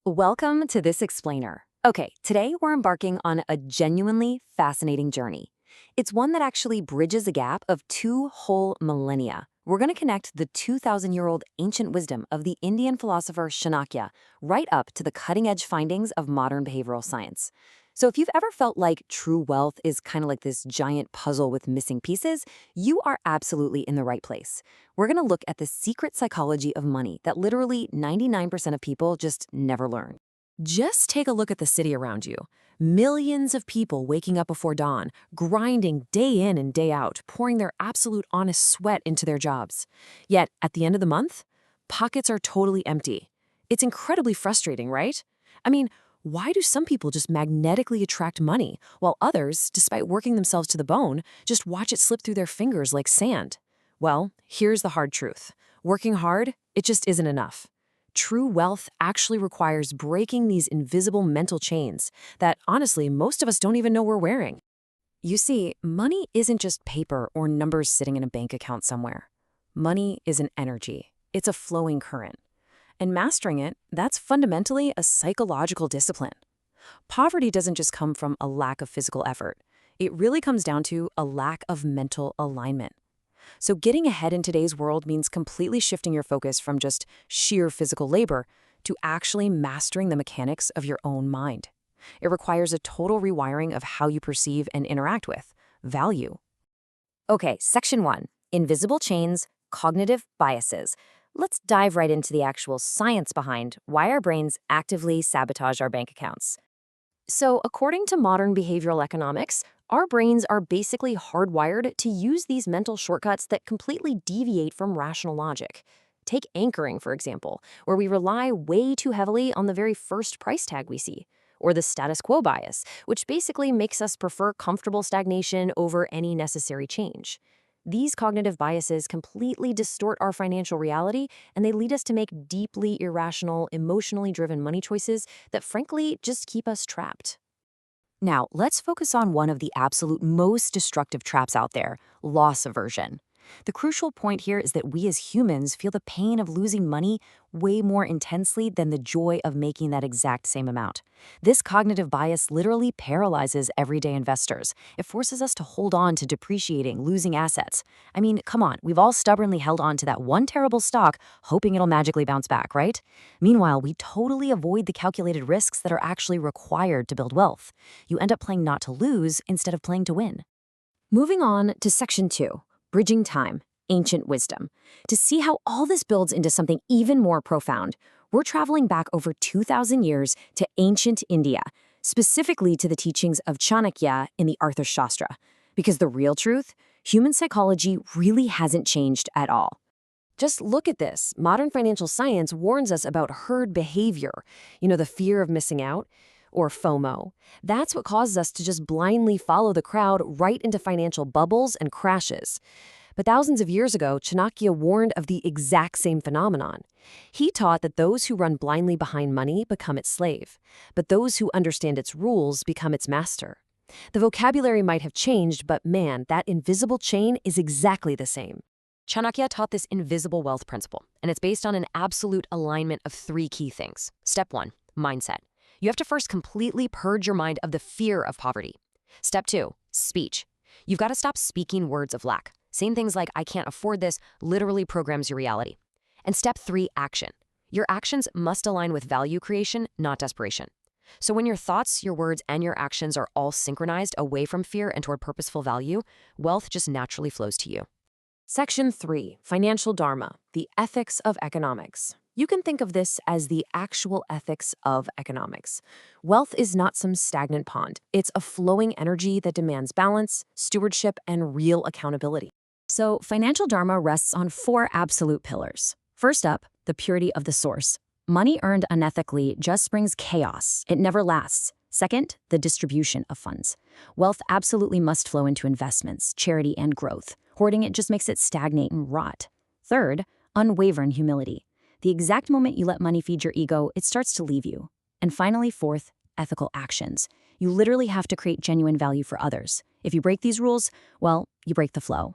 Welcome to this explainer. Okay, today we're embarking on a genuinely fascinating journey. It's one that actually bridges a gap of two whole millennia. We're going to connect the 2,000-year-old ancient wisdom of the Indian philosopher Chanakya right up to the cutting-edge findings of modern behavioral science. So if you've ever felt like true wealth is kind of like this giant puzzle with missing pieces, you are absolutely in the right place. We're going to look at the secret psychology of money that literally 99% of people just never learn. Just take a look at the city around you. Millions of people waking up before dawn, grinding day in and day out, pouring their absolute honest sweat into their jobs. Yet, at the end of the month, pockets are totally empty. It's incredibly frustrating, right? I mean, why do some people just magnetically attract money, while others, despite working themselves to the bone, just watch it slip through their fingers like sand? Well, here's the hard truth. Working hard, it just isn't enough. True wealth actually requires breaking these invisible mental chains that, honestly, most of us don't even know we're wearing. You see, money isn't just paper or numbers sitting in a bank account somewhere. Money is an energy. It's a flowing current. And mastering it, that's fundamentally a psychological discipline. Poverty doesn't just come from a lack of physical effort. It really comes down to a lack of mental alignment. So getting ahead in today's world means completely shifting your focus from just sheer physical labor to actually mastering the mechanics of your own mind. It requires a total rewiring of how you perceive and interact with value. Okay, Section 1, Invisible Chains, Cognitive Biases. Let's dive right into the actual science behind why our brains actively sabotage our bank accounts. So, according to modern behavioral economics, our brains are basically hardwired to use these mental shortcuts that completely deviate from rational logic. Take anchoring, for example, where we rely way too heavily on the very first price tag we see. Or the status quo bias, which basically makes us prefer comfortable stagnation over any necessary change. These cognitive biases completely distort our financial reality, and they lead us to make deeply irrational, emotionally driven money choices that frankly just keep us trapped. Now, let's focus on one of the absolute most destructive traps out there, loss aversion. The crucial point here is that we as humans feel the pain of losing money way more intensely than the joy of making that exact same amount. This cognitive bias literally paralyzes everyday investors. It forces us to hold on to depreciating, losing assets. I mean, come on, we've all stubbornly held on to that one terrible stock, hoping it'll magically bounce back, right? Meanwhile, we totally avoid the calculated risks that are actually required to build wealth. You end up playing not to lose instead of playing to win. Moving on to Section 2. Bridging time, ancient wisdom. To see how all this builds into something even more profound, we're traveling back over 2,000 years to ancient India, specifically to the teachings of Chanakya in the Artha Shastra. Because the real truth, human psychology really hasn't changed at all. Just look at this. Modern financial science warns us about herd behavior, the fear of missing out, or FOMO. That's what causes us to just blindly follow the crowd right into financial bubbles and crashes. But thousands of years ago, Chanakya warned of the exact same phenomenon. He taught that those who run blindly behind money become its slave, but those who understand its rules become its master. The vocabulary might have changed, but man, that invisible chain is exactly the same. Chanakya taught this invisible wealth principle, and it's based on an absolute alignment of three key things. Step 1, mindset. You have to first completely purge your mind of the fear of poverty. Step 2, speech. You've got to stop speaking words of lack. Saying things like, I can't afford this, literally programs your reality. And step 3, action. Your actions must align with value creation, not desperation. So when your thoughts, your words, and your actions are all synchronized away from fear and toward purposeful value, wealth just naturally flows to you. Section 3, Financial Dharma, the ethics of economics. You can think of this as the actual ethics of economics. Wealth is not some stagnant pond. It's a flowing energy that demands balance, stewardship, and real accountability. So, financial dharma rests on 4 absolute pillars. First up, the purity of the source. Money earned unethically just brings chaos. It never lasts. Second, the distribution of funds. Wealth absolutely must flow into investments, charity, and growth. Hoarding it just makes it stagnate and rot. Third, unwavering humility. The exact moment you let money feed your ego, it starts to leave you. And finally, fourth, ethical actions. You literally have to create genuine value for others. If you break these rules, well, you break the flow.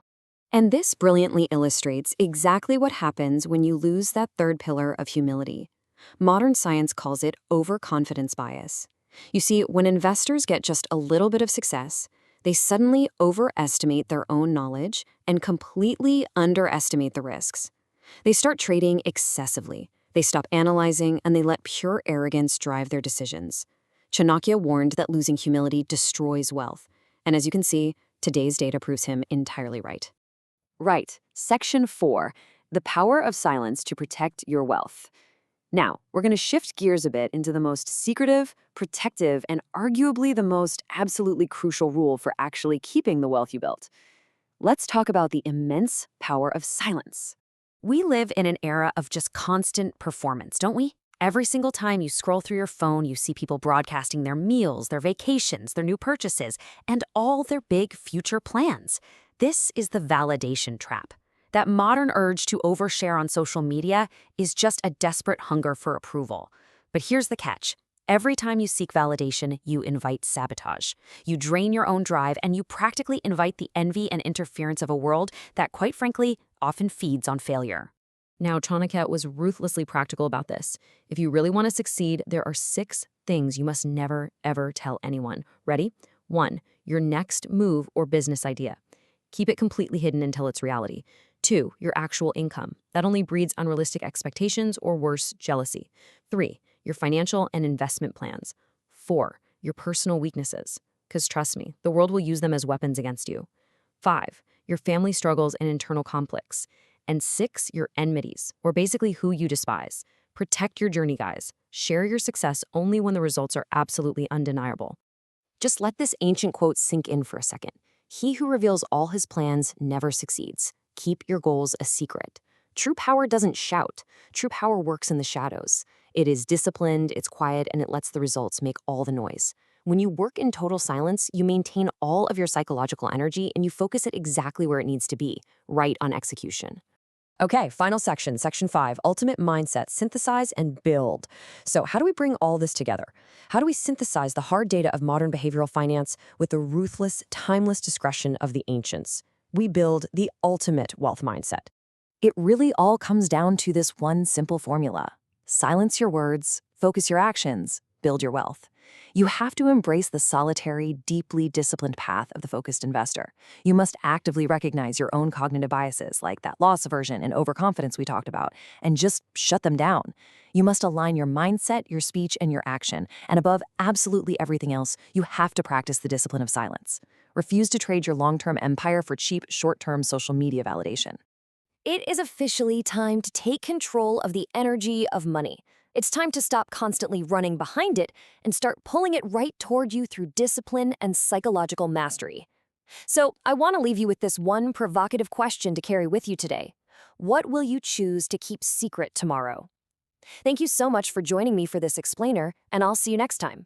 And this brilliantly illustrates exactly what happens when you lose that third pillar of humility. Modern science calls it overconfidence bias. You see, when investors get just a little bit of success, they suddenly overestimate their own knowledge and completely underestimate the risks. They start trading excessively. They stop analyzing, and they let pure arrogance drive their decisions. Chanakya warned that losing humility destroys wealth. And as you can see, today's data proves him entirely right. Right. Section 4, the power of silence to protect your wealth. Now, we're going to shift gears a bit into the most secretive, protective, and arguably the most absolutely crucial rule for actually keeping the wealth you built. Let's talk about the immense power of silence. We live in an era of just constant performance, don't we? Every single time you scroll through your phone, you see people broadcasting their meals, their vacations, their new purchases, and all their big future plans. This is the validation trap. That modern urge to overshare on social media is just a desperate hunger for approval. But here's the catch. Every time you seek validation, you invite sabotage. You drain your own drive, and you practically invite the envy and interference of a world that, quite frankly, often feeds on failure. Now, Chanakya was ruthlessly practical about this. If you really want to succeed, there are 6 things you must never, ever tell anyone. Ready? 1. Your next move or business idea. Keep it completely hidden until it's reality. 2. Your actual income. That only breeds unrealistic expectations or worse, jealousy. 3. Your financial and investment plans. 4. Your personal weaknesses. Because trust me, the world will use them as weapons against you. 5. Your family struggles and internal conflicts. And 6. Your enmities, or basically who you despise. Protect your journey, guys. Share your success only when the results are absolutely undeniable. Just let this ancient quote sink in for a second. He who reveals all his plans never succeeds. Keep your goals a secret. True power doesn't shout. True power works in the shadows. It is disciplined, it's quiet, and it lets the results make all the noise. When you work in total silence, you maintain all of your psychological energy and you focus it exactly where it needs to be, right on execution. Okay, final section, section 5, ultimate mindset, synthesize and build. So how do we bring all this together? How do we synthesize the hard data of modern behavioral finance with the ruthless, timeless discretion of the ancients? We build the ultimate wealth mindset. It really all comes down to this one simple formula. Silence your words, focus your actions, build your wealth. You have to embrace the solitary, deeply disciplined path of the focused investor. You must actively recognize your own cognitive biases, like that loss aversion and overconfidence we talked about, and just shut them down. You must align your mindset, your speech, and your action. And above absolutely everything else, you have to practice the discipline of silence. Refuse to trade your long-term empire for cheap, short-term social media validation. It is officially time to take control of the energy of money. It's time to stop constantly running behind it and start pulling it right toward you through discipline and psychological mastery. So, I want to leave you with this one provocative question to carry with you today. What will you choose to keep secret tomorrow? Thank you so much for joining me for this explainer, and I'll see you next time.